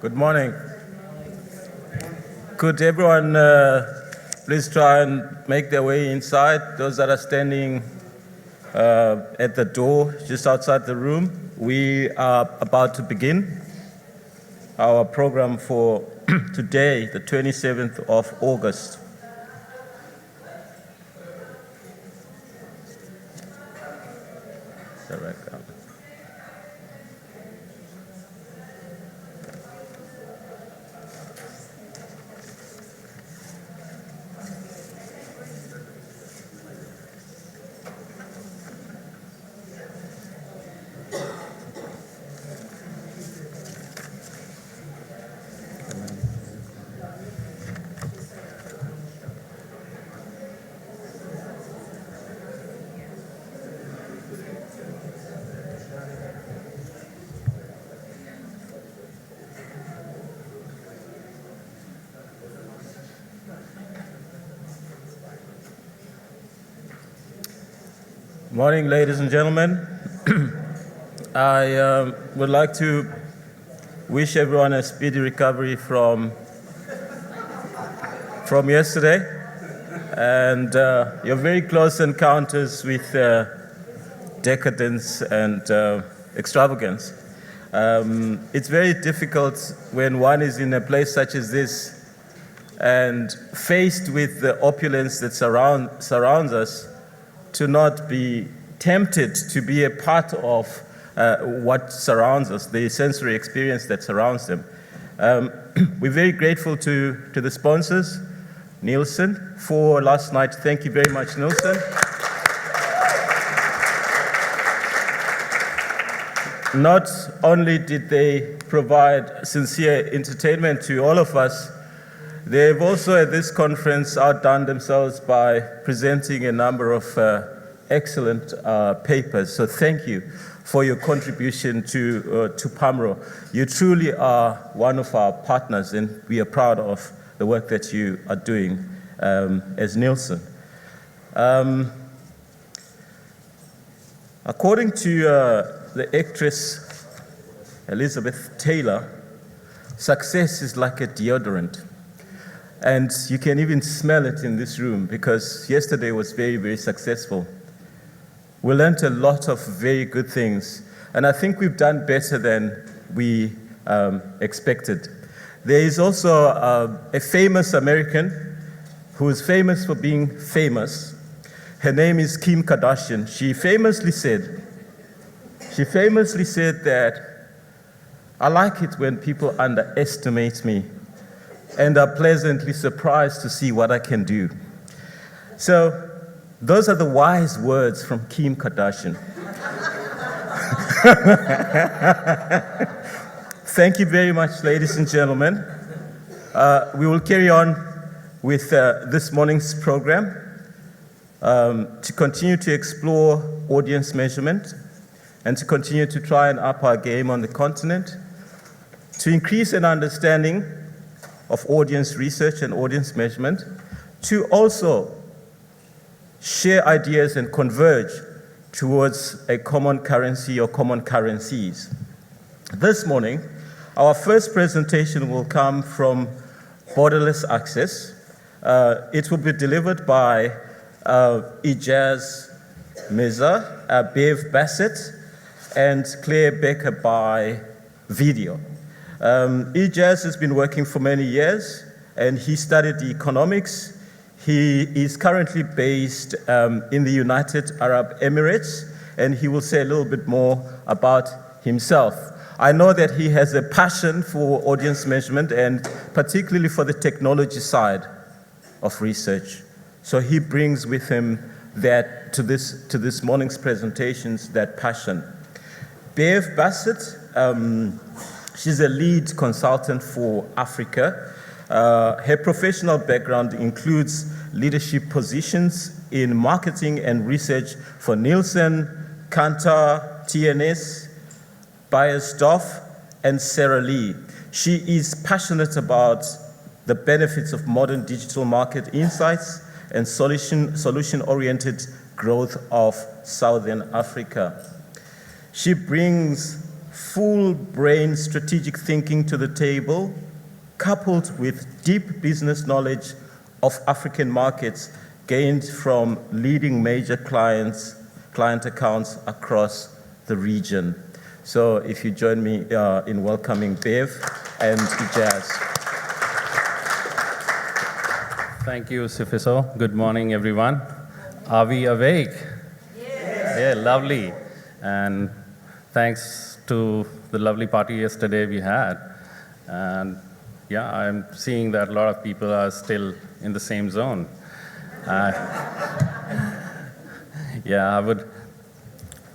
Good morning. Could everyone please try and make their way inside? Those that are standing at the door, just outside the room. We are about to begin our program for today, the 27th of August. Morning, ladies and gentlemen. I would like to wish everyone a speedy recovery from yesterday and your very close encounters with decadence and extravagance. It's very difficult when one is in a place such as this and faced with the opulence that surrounds us, to not be tempted to be a part of what surrounds us, the sensory experience that surrounds them. We're very grateful to the sponsors, Nielsen, for last night. Thank you very much, Nielsen. Not only did they provide sincere entertainment to all of us, they've also at this conference outdone themselves by presenting a number of excellent papers. So thank you for your contribution to Pamro. You truly are one of our partners, and we are proud of the work that you are doing as Nielsen. According to the actress Elizabeth Taylor, success is like a deodorant. And you can even smell it in this room, because yesterday was very, very successful. We learned a lot of very good things, and I think we've done better than we expected. There is also a famous American who is famous for being famous. Her name is Kim Kardashian. She famously said that, "I like it when people underestimate me and are pleasantly surprised to see what I can do." So those are the wise words from Kim Kardashian. Thank you very much, ladies and gentlemen. We will carry on with this morning's program to continue to explore audience measurement and to continue to try and up our game on the continent, to increase an understanding of audience research and audience measurement, to also share ideas and converge towards a common currency or common currencies. This morning, our first presentation will come from Borderless Access. It will be delivered by Ejaz, Mirza, Bev Bassett, and Claire Becker by video. Ejaz has been working for many years, and he studied economics. He is currently based in the United Arab Emirates, and he will say a little bit more about himself. I know that he has a passion for audience measurement, and particularly for the technology side of research. So he brings with him that to this morning's presentations, that passion. Bev Bassett, she's a lead consultant for Africa. Her professional background includes leadership positions in marketing and research for Nielsen, Kantar, TNS, Beiersdorf, and Sara Lee. She is passionate about the benefits of modern digital market insights and solution-oriented growth of Southern Africa. She brings full brain strategic thinking to the table, coupled with deep business knowledge of African markets gained from leading major client accounts across the region. So if you join me in welcoming Bev and Ejaz. Thank you, Sifiso. Good morning, everyone. Are we awake? Yes. Yeah, lovely. And thanks to the lovely party yesterday we had. And yeah, I'm seeing that a lot of people are still in the same zone. Yeah, I would.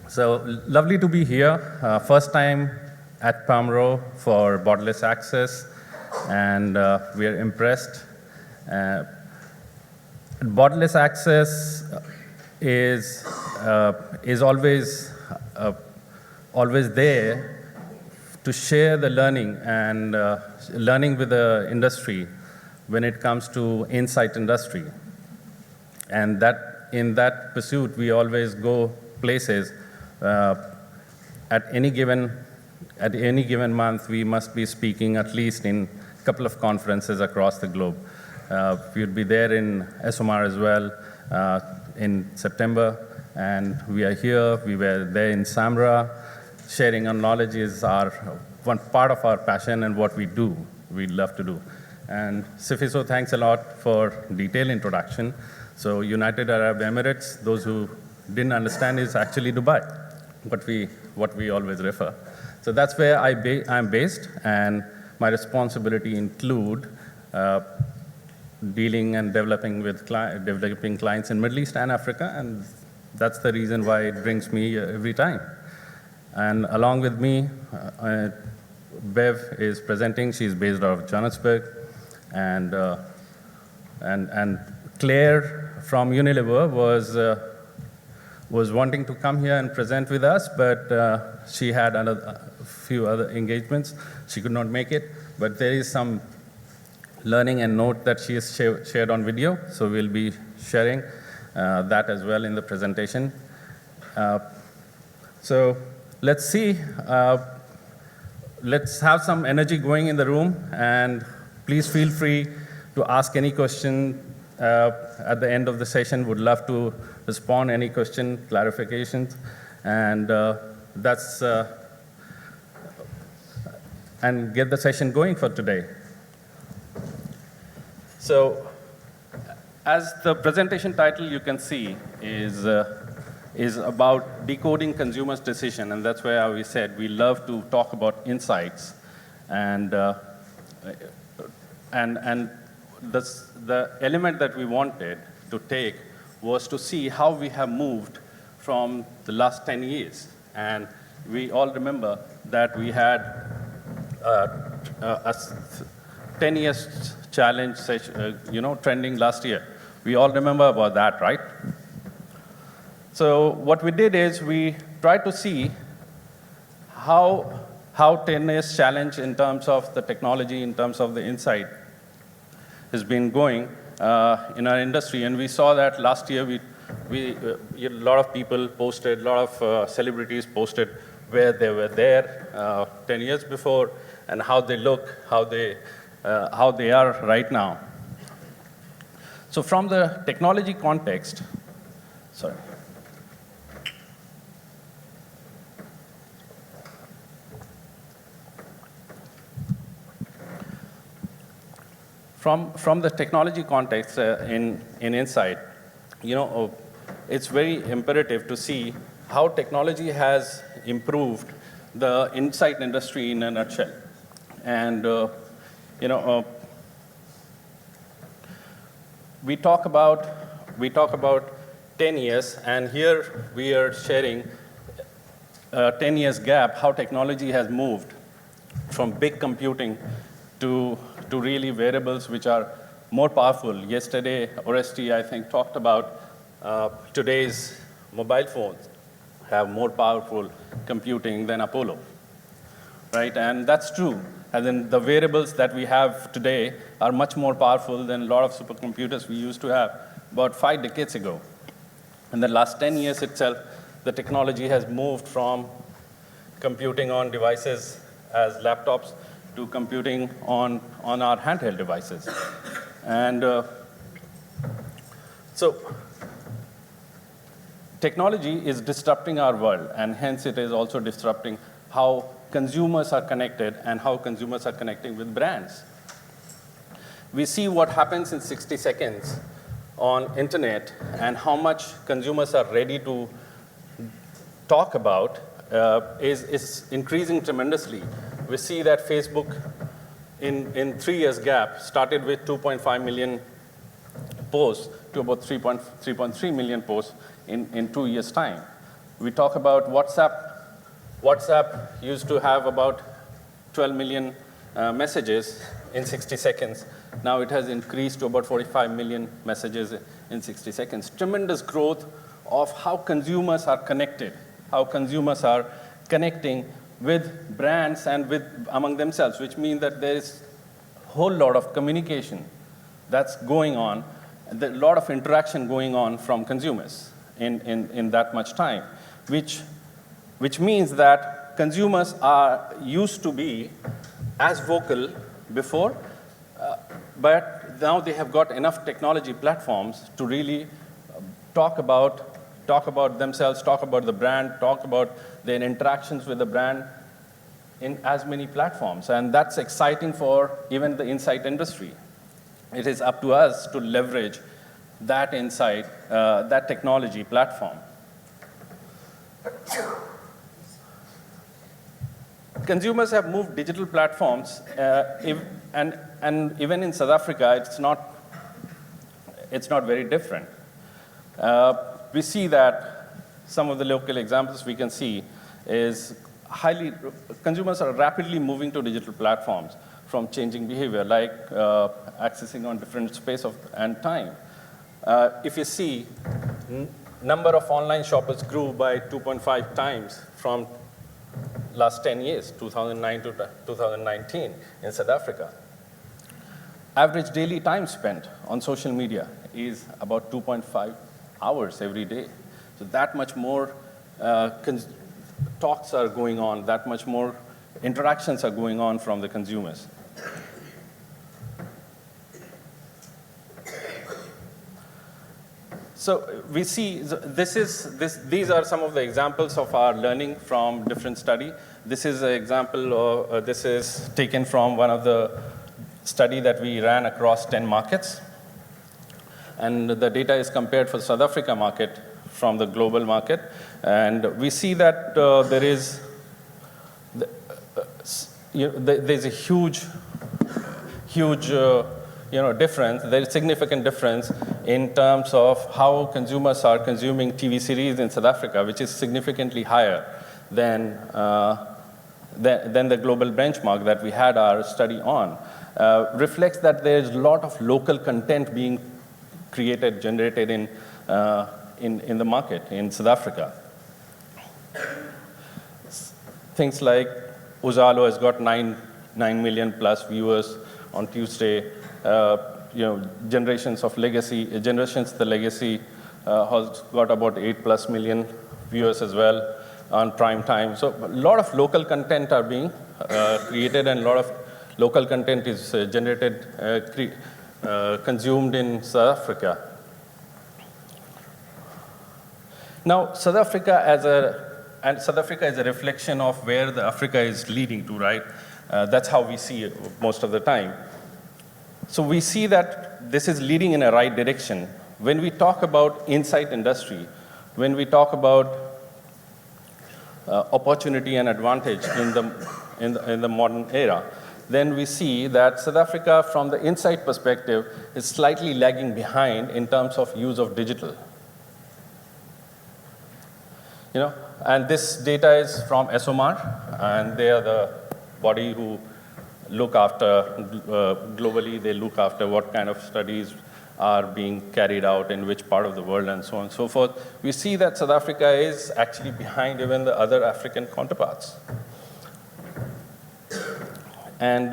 So lovely to be here. First time at Pamro for borderless access, and we are impressed. Borderless access is always there to share the learning and learning with the industry when it comes to insight industry. And that in that pursuit, we always go places. At any given month, we must be speaking at least in a couple of conferences across the globe. We'll be there in SMR as well in September, and we are here. We were there in Samra. Sharing our knowledge is one part of our passion and what we do. We love to do. And Sifiso, thanks a lot for detailed introduction. So United Arab Emirates, those who didn't understand, is actually Dubai, what we always refer. So that's where I'm based, and my responsibility include dealing and developing clients in Middle East and Africa, and that's the reason why it brings me every time. And along with me, Bev is presenting. She's based out of Johannesburg, and Claire from Unilever was wanting to come here and present with us, but she had a few other engagements. She could not make it, but there is some learning and note that she has shared on video, so we'll be sharing that as well in the presentation. So let's see. Let's have some energy going in the room, and please feel free to ask any question at the end of the session. Would love to respond any question, clarifications, and and get the session going for today. So, as the presentation title you can see is about decoding consumers' decision, and that's where we said we love to talk about insights, and the element that we wanted to take was to see how we have moved from the last 10 years. And we all remember that we had a 10 years challenge session, trending last year. We all remember about that, right? So what we did is we tried to see how 10 years challenge in terms of the technology, in terms of the insight, has been going in our industry. And we saw that last year, a lot of people posted, a lot of celebrities posted where they were there 10 years before and how they look, how they are right now. So from the technology context, sorry. From the technology context in Insight, it's very imperative to see how technology has improved the insight industry in a nutshell. And we talk about 10 years, and here we are sharing a 10 years gap, how technology has moved from big computing to really variables which are more powerful. Yesterday, Oresti, I think, talked about today's mobile phones have more powerful computing than Apollo, right? And that's true. And then the variables that we have today are much more powerful than a lot of supercomputers we used to have about 5 decades ago. In the last 10 years itself, the technology has moved from computing on devices as laptops to computing on our handheld devices. And so technology is disrupting our world, and hence it is also disrupting how consumers are connected and how consumers are connecting with brands. We see what happens in 60 seconds on internet and how much consumers are ready to talk about is increasing tremendously. We see that Facebook in 3 years gap started with 2.5 million posts to about 3.3 million posts in 2 years' time. We talk about WhatsApp. WhatsApp used to have about 12 million messages in 60 seconds. Now it has increased to about 45 million messages in 60 seconds. Tremendous growth of how consumers are connected, how consumers are connecting with brands and among themselves, which means that there is a whole lot of communication that's going on, a lot of interaction going on from consumers in that much time, which means that consumers are used to be as vocal before, but now they have got enough technology platforms to really talk about themselves, talk about the brand, talk about their interactions with the brand in as many platforms. And that's exciting for even the insight industry. It is up to us to leverage that insight, that technology platform. Consumers have moved digital platforms, and even in South Africa, it's not very different. We see that some of the local examples we can see is consumers are rapidly moving to digital platforms from changing behavior, like accessing on different space and time. If you see, number of online shoppers grew by 2.5 times from last 10 years, 2009 to 2019 in South Africa. Average daily time spent on social media is about 2.5 hours every day. So that much more talks are going on, that much more interactions are going on from the consumers. So we see these are some of the examples of our learning from different study. This is an example, this is taken from one of the study that we ran across 10 markets. And the data is compared for South Africa market from the global market. And we see that there's a huge difference. There is significant difference in terms of how consumers are consuming TV series in South Africa, which is significantly higher than the global benchmark that we had our study on. Reflects that there's a lot of local content being created, generated in the market in South Africa. Things like Uzalo has got 9 million plus viewers on Tuesday. Generations the Legacy has got about 8+ million viewers as well on prime time. So a lot of local content are being created, and a lot of local content is generated, consumed in South Africa. Now, South Africa is a reflection of where the Africa is leading to, right? That's how we see it most of the time. So we see that this is leading in a right direction. When we talk about insight industry, when we talk about opportunity and advantage in the modern era, then we see that South Africa, from the insight perspective, is slightly lagging behind in terms of use of digital. And this data is from SOMAR, and they are the body who look after, globally, they look after what kind of studies are being carried out in which part of the world and so on and so forth. We see that South Africa is actually behind even the other African counterparts. And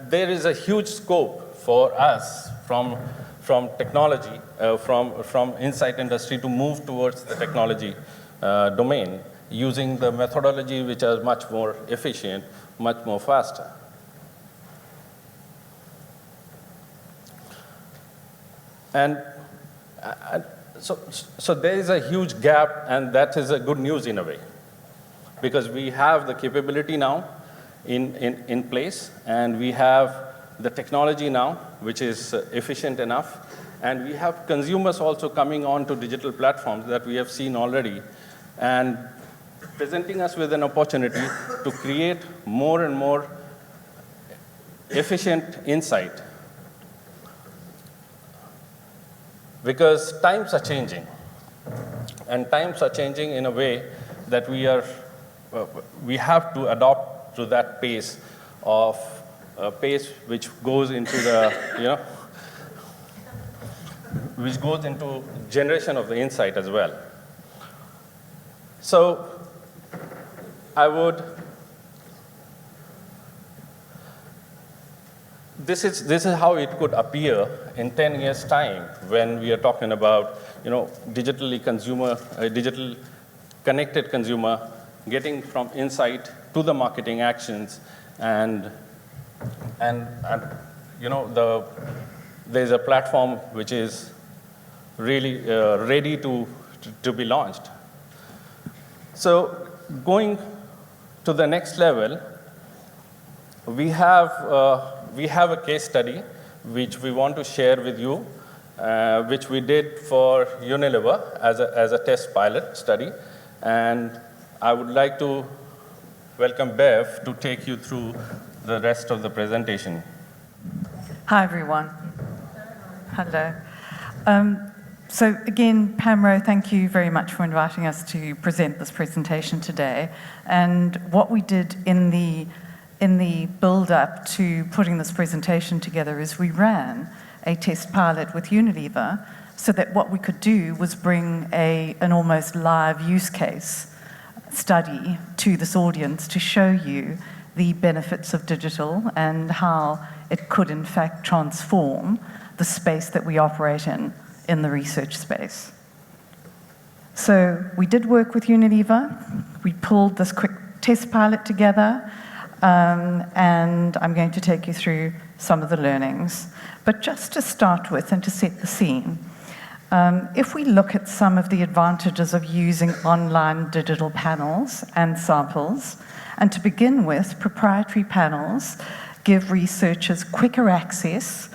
there is a huge scope for us from technology, from insight industry to move towards the technology domain using the methodology which is much more efficient, much more faster. And so there is a huge gap, and that is a good news in a way, because we have the capability now in place, and we have the technology now, which is efficient enough, and we have consumers also coming on to digital platforms that we have seen already, and presenting us with an opportunity to create more and more efficient insight. Because times are changing, and times are changing in a way that we have to adopt to that pace of a pace which goes into the, which goes into generation of the insight as well. So this is how it could appear in 10 years' time when we are talking about, digitally digital connected consumer getting from insight to the marketing actions, and there's a platform which is really ready to be launched. So going to the next level, we have a case study which we want to share with you, which we did for Unilever as a test pilot study. And I would like to welcome Bev to take you through the rest of the presentation. Hi, everyone. Hello. So again, Pamro, thank you very much for inviting us to present this presentation today. And what we did in the build-up to putting this presentation together is we ran a test pilot with Unilever so that what we could do was bring an almost live use case study to this audience to show you the benefits of digital and how it could in fact transform the space that we operate in the research space. So we did work with Unilever. We pulled this quick test pilot together, and I'm going to take you through some of the learnings. But just to start with and to set the scene, if we look at some of the advantages of using online digital panels and samples, and to begin with, proprietary panels give researchers quicker access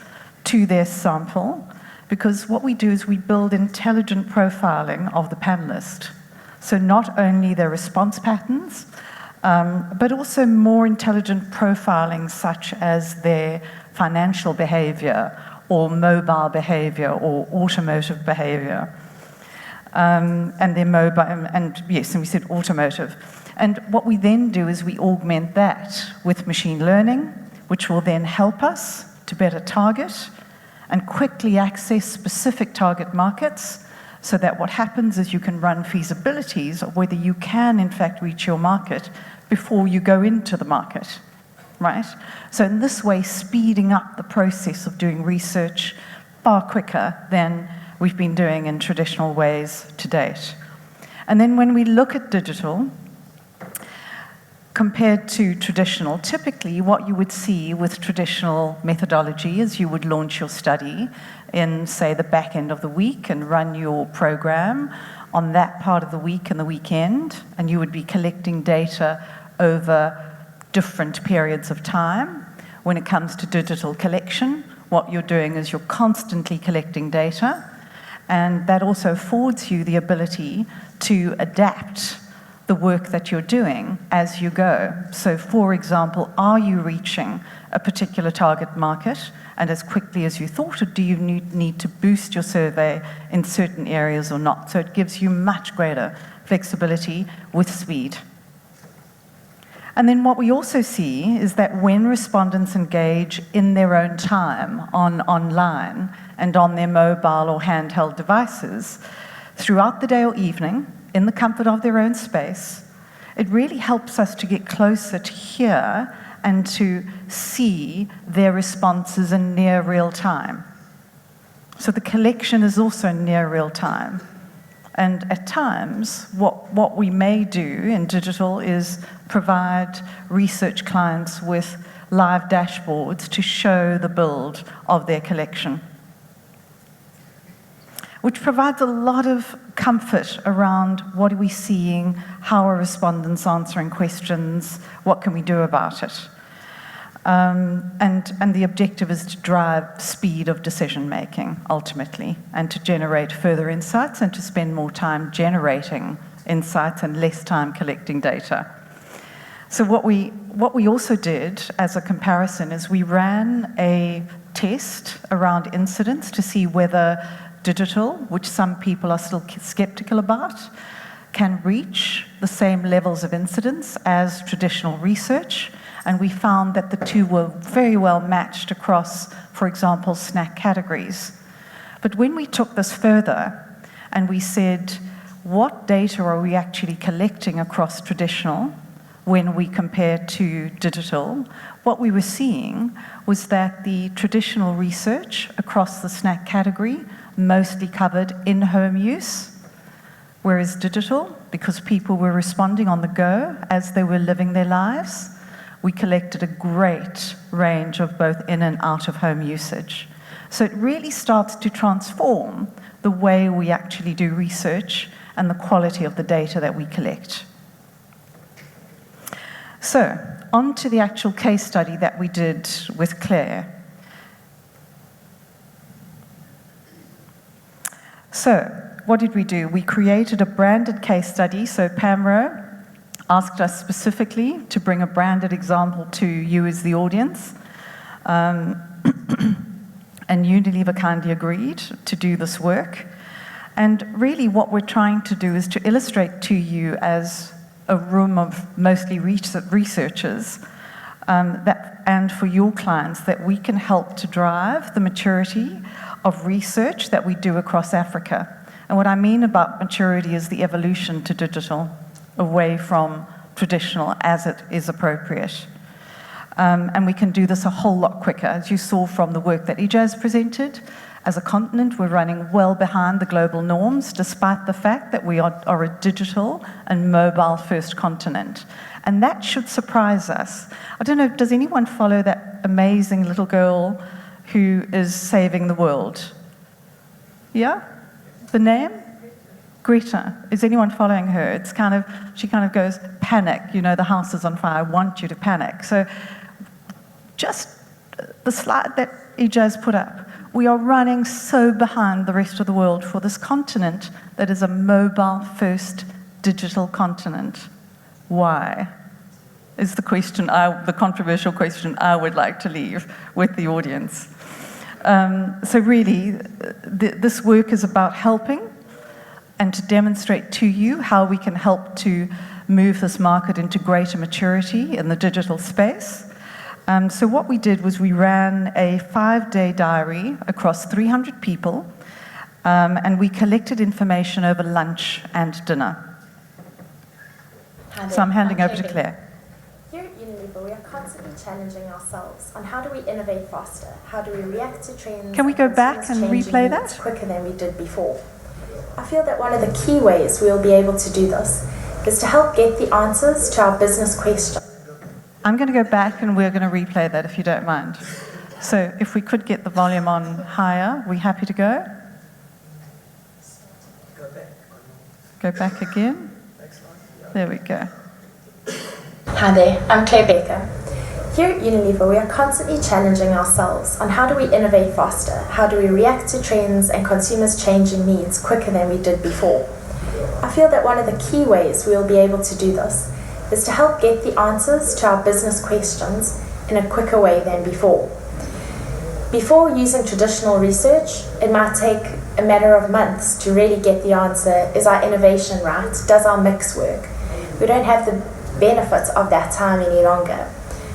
to their sample, because what we do is we build intelligent profiling of the panelist. So not only their response patterns, but also more intelligent profiling such as their financial behavior or mobile behavior or automotive behavior. And their mobile, and yes, and we said automotive. And what we then do is we augment that with machine learning, which will then help us to better target and quickly access specific target markets, so that what happens is you can run feasibilities of whether you can in fact reach your market before you go into the market, right? So in this way, speeding up the process of doing research far quicker than we've been doing in traditional ways to date. And then when we look at digital, compared to traditional, typically what you would see with traditional methodology is you would launch your study in, say, the back end of the week and run your program on that part of the week and the weekend, and you would be collecting data over different periods of time. When it comes to digital collection, what you're doing is you're constantly collecting data, and that also affords you the ability to adapt the work that you're doing as you go. So for example, are you reaching a particular target market and as quickly as you thought, or do you need to boost your survey in certain areas or not? So it gives you much greater flexibility with speed. And then what we also see is that when respondents engage in their own time online and on their mobile or handheld devices, throughout the day or evening, in the comfort of their own space, it really helps us to get closer to hear and to see their responses in near real time. So the collection is also near real time. And at times, what we may do in digital is provide research clients with live dashboards to show the build of their collection, which provides a lot of comfort around what are we seeing, how are respondents answering questions, what can we do about it. And the objective is to drive speed of decision making ultimately, and to generate further insights and to spend more time generating insights and less time collecting data. So what we also did as a comparison is we ran a test around incidents to see whether digital, which some people are still skeptical about, can reach the same levels of incidence as traditional research. And we found that the two were very well matched across, for example, snack categories. But when we took this further and we said, what data are we actually collecting across traditional when we compare to digital, what we were seeing was that the traditional research across the snack category mostly covered in-home use, whereas digital, because people were responding on the go as they were living their lives, we collected a great range of both in and out of home usage. So it really starts to transform the way we actually do research and the quality of the data that we collect. So, on to the actual case study that we did with Claire. So, what did we do? We created a branded case study. So Pamro asked us specifically to bring a branded example to you as the audience. And Unilever kindly agreed to do this work. And really what we're trying to do is to illustrate to you as a room of mostly researchers and for your clients that we can help to drive the maturity of research that we do across Africa. And what I mean about maturity is the evolution to digital, away from traditional as it is appropriate. And we can do this a whole lot quicker. As you saw from the work that Ejaz presented, as a continent, we're running well behind the global norms, despite the fact that we are a digital and mobile-first continent. And that should surprise us. I don't know, does anyone follow that amazing little girl who is saving the world? Yeah? The name? Greta. Is anyone following her? It's she kind of goes, panic, the house is on fire, I want you to panic. So just the slide that Ejaz put up, we are running so behind the rest of the world for this continent that is a mobile-first digital continent. Why? Is the question, the controversial question I would like to leave with the audience. So really, this work is about helping and to demonstrate to you how we can help to move this market into greater maturity in the digital space. So what we did was we ran a 5-day diary across 300 people, and we collected information over lunch and dinner. So I'm handing over to Claire. Here at Unilever, we are constantly challenging ourselves on how do we innovate faster, how do we react to trends. Can we go back and replay that? Quicker than we did before. I feel that one of the key ways we'll be able to do this is to help get the answers to our business questions. I'm going to go back and we're going to replay that if you don't mind. So if we could get the volume on higher, we happy to go? Go back again. There we go. Hi there, I'm Claire Baker. Here at Unilever, we are constantly challenging ourselves on how do we innovate faster, how do we react to trends and consumers' changing needs quicker than we did before. I feel that one of the key ways we will be able to do this is to help get the answers to our business questions in a quicker way than before. Before using traditional research, it might take a matter of months to really get the answer, is our innovation right? Does our mix work? We don't have the benefits of that time any longer.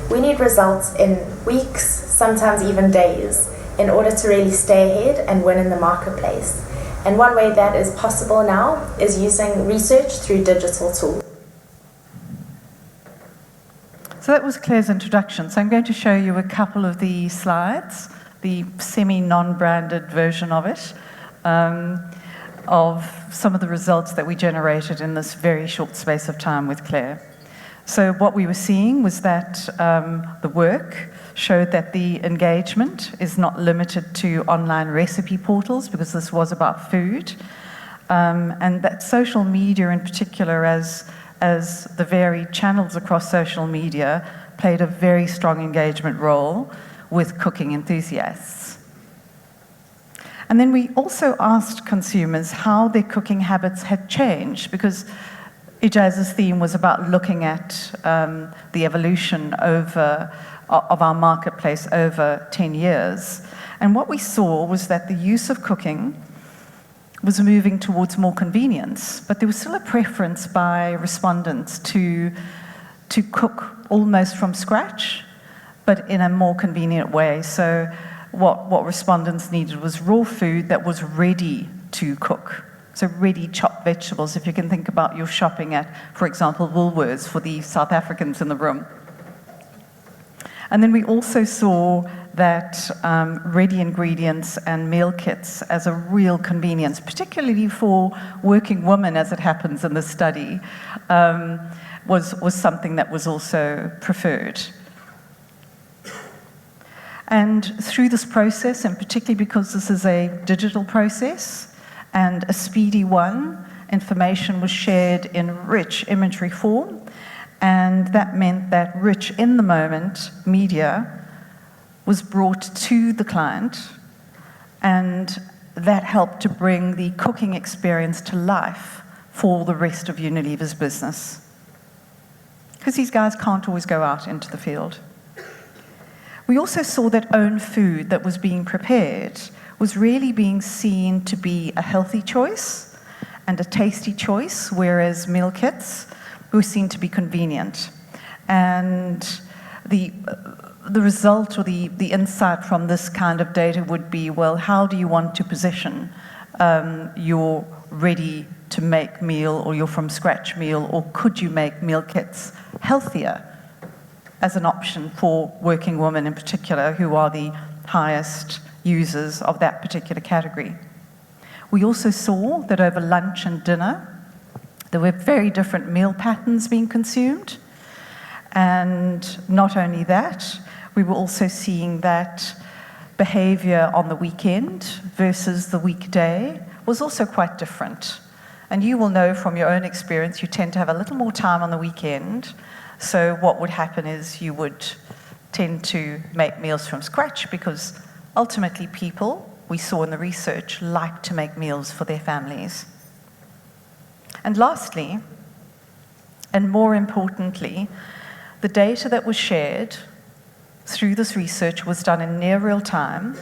We need results in weeks, sometimes even days, in order to really stay ahead and win in the marketplace. And one way that is possible now is using research through digital tools. So that was Claire's introduction. So I'm going to show you a couple of the slides, the semi-non-branded version of it. of some of the results that we generated in this very short space of time with Claire. So what we were seeing was that the work showed that the engagement is not limited to online recipe portals, because this was about food, and that social media in particular, as the varied channels across social media, played a very strong engagement role with cooking enthusiasts. And then we also asked consumers how their cooking habits had changed, because Ejaz's theme was about looking at the evolution of our marketplace over 10 years. And what we saw was that the use of cooking was moving towards more convenience, but there was still a preference by respondents to cook almost from scratch, but in a more convenient way. So what respondents needed was raw food that was ready to cook. So ready chopped vegetables, if you can think about your shopping at, for example, Woolworths, for the South Africans in the room. And then we also saw that ready ingredients and meal kits as a real convenience, particularly for working women, as it happens in this study, was something that was also preferred. And through this process, and particularly because this is a digital process and a speedy one, information was shared in rich imagery form, and that meant that rich in the moment media was brought to the client, and that helped to bring the cooking experience to life for the rest of Unilever's business. Because these guys can't always go out into the field. We also saw that own food that was being prepared was really being seen to be a healthy choice and a tasty choice, whereas meal kits were seen to be convenient. And the result or the insight from this kind of data would be, well, how do you want to position your ready-to-make meal or your from-scratch meal, or could you make meal kits healthier as an option for working women in particular, who are the highest users of that particular category? We also saw that over lunch and dinner, there were very different meal patterns being consumed. And not only that, we were also seeing that behavior on the weekend versus the weekday was also quite different. And you will know from your own experience, you tend to have a little more time on the weekend. So what would happen is you would tend to make meals from scratch, because ultimately people, we saw in the research, like to make meals for their families. And lastly, and more importantly, the data that was shared through this research was done in near real time,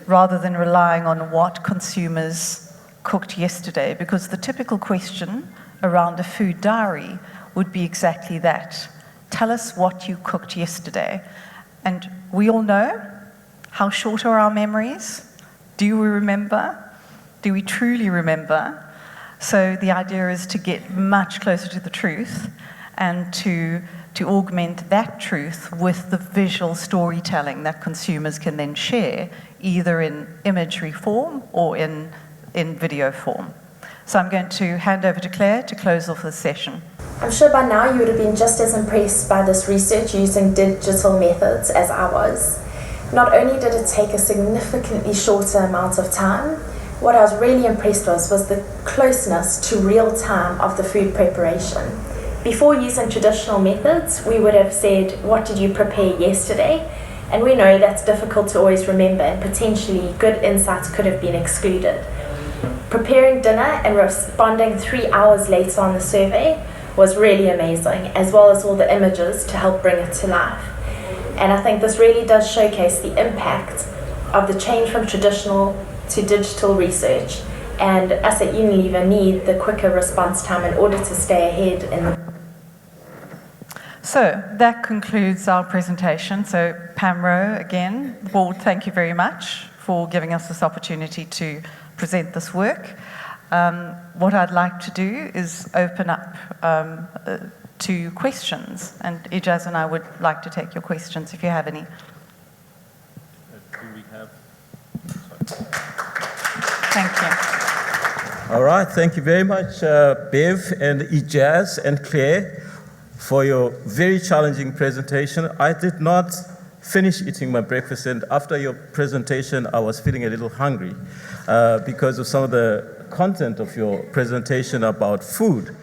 rather than relying on what consumers cooked yesterday, because the typical question around a food diary would be exactly that. Tell us what you cooked yesterday. And we all know how short are our memories. Do we remember? Do we truly remember? So the idea is to get much closer to the truth and to augment that truth with the visual storytelling that consumers can then share, either in imagery form or in video form. So I'm going to hand over to Claire to close off the session. I'm sure by now you would have been just as impressed by this research using digital methods as I was. Not only did it take a significantly shorter amount of time, what I was really impressed with was the closeness to real time of the food preparation. Before using traditional methods, we would have said, what did you prepare yesterday? And we know that's difficult to always remember, and potentially good insights could have been excluded. Preparing dinner and responding 3 hours later on the survey was really amazing, as well as all the images to help bring it to life. And I think this really does showcase the impact of the change from traditional to digital research, and us at Unilever need the quicker response time in order to stay ahead in the... So that concludes our presentation. So Pamro, again, board, thank you very much for giving us this opportunity to present this work. What I'd like to do is open up to questions, and Ejaz and I would like to take your questions if you have any. Do we have... Thank you. All right, thank you very much, Bev and Ejaz and Claire, for your very challenging presentation. I did not finish eating my breakfast, and after your presentation, I was feeling a little hungry because of some of the content of your presentation about food.